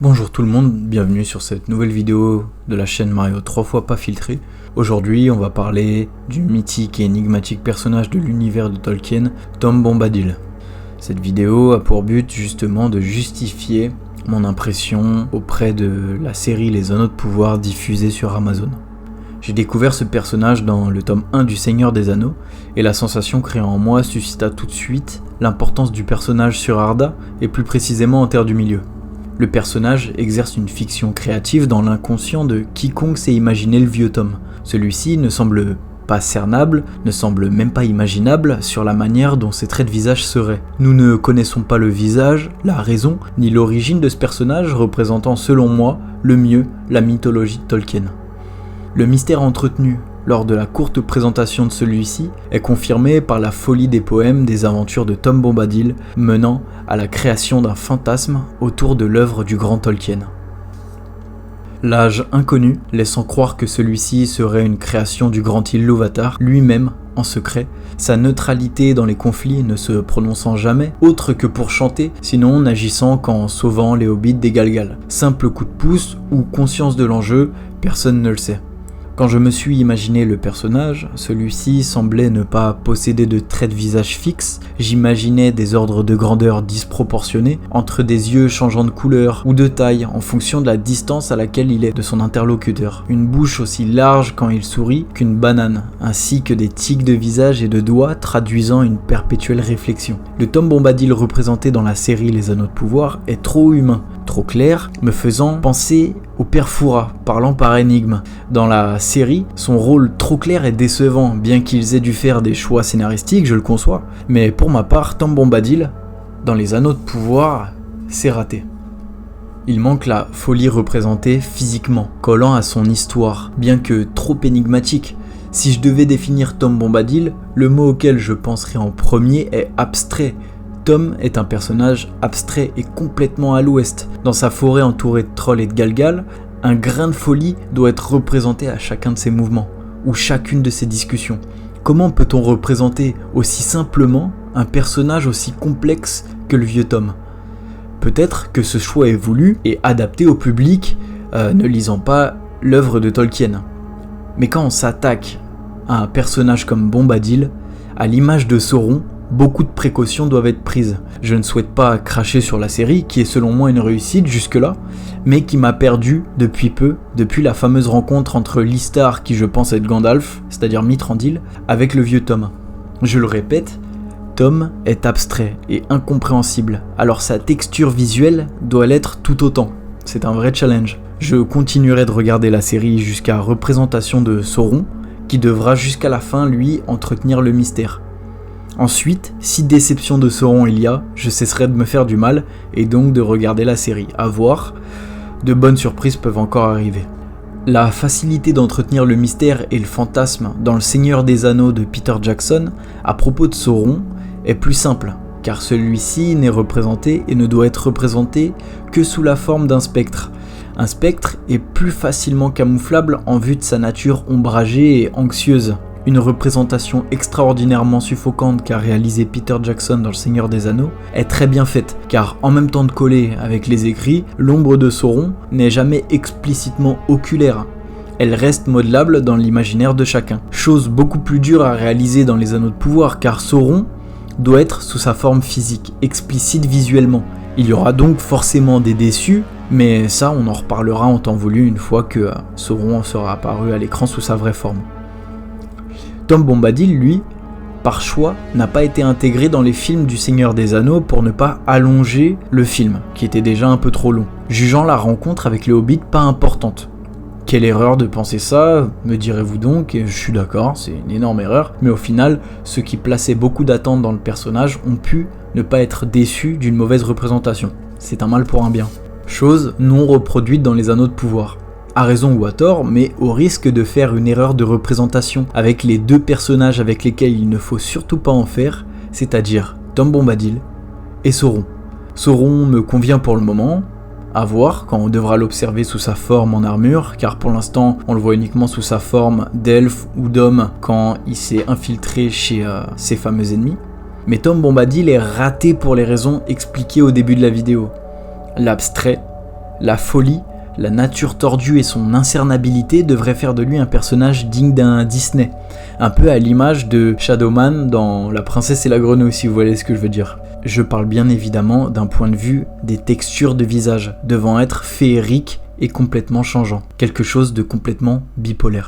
Bonjour tout le monde, bienvenue sur cette nouvelle vidéo de la chaîne Mario 3 fois pas filtré. Aujourd'hui on va parler du mythique et énigmatique personnage de l'univers de Tolkien, Tom Bombadil. Cette vidéo a pour but justement de justifier mon impression auprès de la série Les Anneaux de Pouvoir diffusée sur Amazon. J'ai découvert ce personnage dans le tome 1 du Seigneur des Anneaux et la sensation créée en moi suscita tout de suite l'importance du personnage sur Arda et plus précisément en Terre du Milieu. Le personnage exerce une fiction créative dans l'inconscient de quiconque sait imaginer le vieux Tom. Celui-ci ne semble pas cernable, ne semble même pas imaginable sur la manière dont ses traits de visage seraient. Nous ne connaissons pas le visage, la raison, ni l'origine de ce personnage représentant selon moi le mieux la mythologie de Tolkien. Le mystère entretenu lors de la courte présentation de celui-ci est confirmé par la folie des poèmes des aventures de Tom Bombadil menant à la création d'un fantasme autour de l'œuvre du grand Tolkien. L'âge inconnu laissant croire que celui-ci serait une création du grand Ilúvatar lui-même en secret, sa neutralité dans les conflits ne se prononçant jamais autre que pour chanter, sinon n'agissant qu'en sauvant les hobbits des Galgal. Simple coup de pouce ou conscience de l'enjeu, personne ne le sait. Quand je me suis imaginé le personnage, celui-ci semblait ne pas posséder de traits de visage fixes, j'imaginais des ordres de grandeur disproportionnés, entre des yeux changeant de couleur ou de taille en fonction de la distance à laquelle il est de son interlocuteur. Une bouche aussi large quand il sourit qu'une banane, ainsi que des tics de visage et de doigts traduisant une perpétuelle réflexion. Le Tom Bombadil représenté dans la série Les Anneaux de Pouvoir est trop humain, trop clair, me faisant penser au père Fouras, parlant par énigme. Dans la série, son rôle trop clair est décevant, bien qu'ils aient dû faire des choix scénaristiques, je le conçois. Mais pour ma part, Tom Bombadil, dans Les Anneaux de Pouvoir, c'est raté. Il manque la folie représentée physiquement, collant à son histoire, bien que trop énigmatique. Si je devais définir Tom Bombadil, le mot auquel je penserais en premier est abstrait. Tom est un personnage abstrait et complètement à l'ouest. Dans sa forêt entourée de trolls et de Galgal, un grain de folie doit être représenté à chacun de ses mouvements, ou chacune de ses discussions. Comment peut-on représenter aussi simplement un personnage aussi complexe que le vieux Tom ? Peut-être que ce choix est voulu et adapté au public ne lisant pas l'œuvre de Tolkien. Mais quand on s'attaque à un personnage comme Bombadil, à l'image de Sauron, beaucoup de précautions doivent être prises. Je ne souhaite pas cracher sur la série, qui est selon moi une réussite jusque-là, mais qui m'a perdu depuis peu, depuis la fameuse rencontre entre Listar, qui je pense être Gandalf, c'est-à-dire Mithrandil, avec le vieux Tom. Je le répète, Tom est abstrait et incompréhensible, alors sa texture visuelle doit l'être tout autant. C'est un vrai challenge. Je continuerai de regarder la série jusqu'à représentation de Sauron, qui devra jusqu'à la fin, lui, entretenir le mystère. Ensuite, si déception de Sauron il y a, je cesserai de me faire du mal et donc de regarder la série. À voir, de bonnes surprises peuvent encore arriver. La facilité d'entretenir le mystère et le fantasme dans Le Seigneur des Anneaux de Peter Jackson à propos de Sauron est plus simple, car celui-ci n'est représenté et ne doit être représenté que sous la forme d'un spectre. Un spectre est plus facilement camouflable en vue de sa nature ombragée et anxieuse. Une représentation extraordinairement suffocante qu'a réalisé Peter Jackson dans Le Seigneur des Anneaux est très bien faite, car en même temps de coller avec les écrits, l'ombre de Sauron n'est jamais explicitement oculaire. Elle reste modelable dans l'imaginaire de chacun. Chose beaucoup plus dure à réaliser dans Les Anneaux de Pouvoir, car Sauron doit être sous sa forme physique, explicite visuellement. Il y aura donc forcément des déçus, mais ça on en reparlera en temps voulu une fois que Sauron sera apparu à l'écran sous sa vraie forme. Tom Bombadil, lui, par choix, n'a pas été intégré dans les films du Seigneur des Anneaux pour ne pas allonger le film, qui était déjà un peu trop long, jugeant la rencontre avec les hobbits pas importante. Quelle erreur de penser ça, me direz-vous donc, et je suis d'accord, c'est une énorme erreur, mais au final, ceux qui plaçaient beaucoup d'attentes dans le personnage ont pu ne pas être déçus d'une mauvaise représentation. C'est un mal pour un bien. Chose non reproduite dans Les Anneaux de Pouvoir. À raison ou à tort, mais au risque de faire une erreur de représentation avec les deux personnages avec lesquels il ne faut surtout pas en faire, c'est-à-dire Tom Bombadil et Sauron. Sauron me convient pour le moment, à voir quand on devra l'observer sous sa forme en armure, car pour l'instant on le voit uniquement sous sa forme d'elfe ou d'homme quand il s'est infiltré chez ses fameux ennemis. Mais Tom Bombadil est raté pour les raisons expliquées au début de la vidéo. L'abstrait, La folie, la nature tordue et son incernabilité devraient faire de lui un personnage digne d'un Disney, un peu à l'image de Shadowman dans La Princesse et la Grenouille, si vous voyez ce que je veux dire. Je parle bien évidemment d'un point de vue des textures de visage, devant être féeriques et complètement changeant, quelque chose de complètement bipolaire.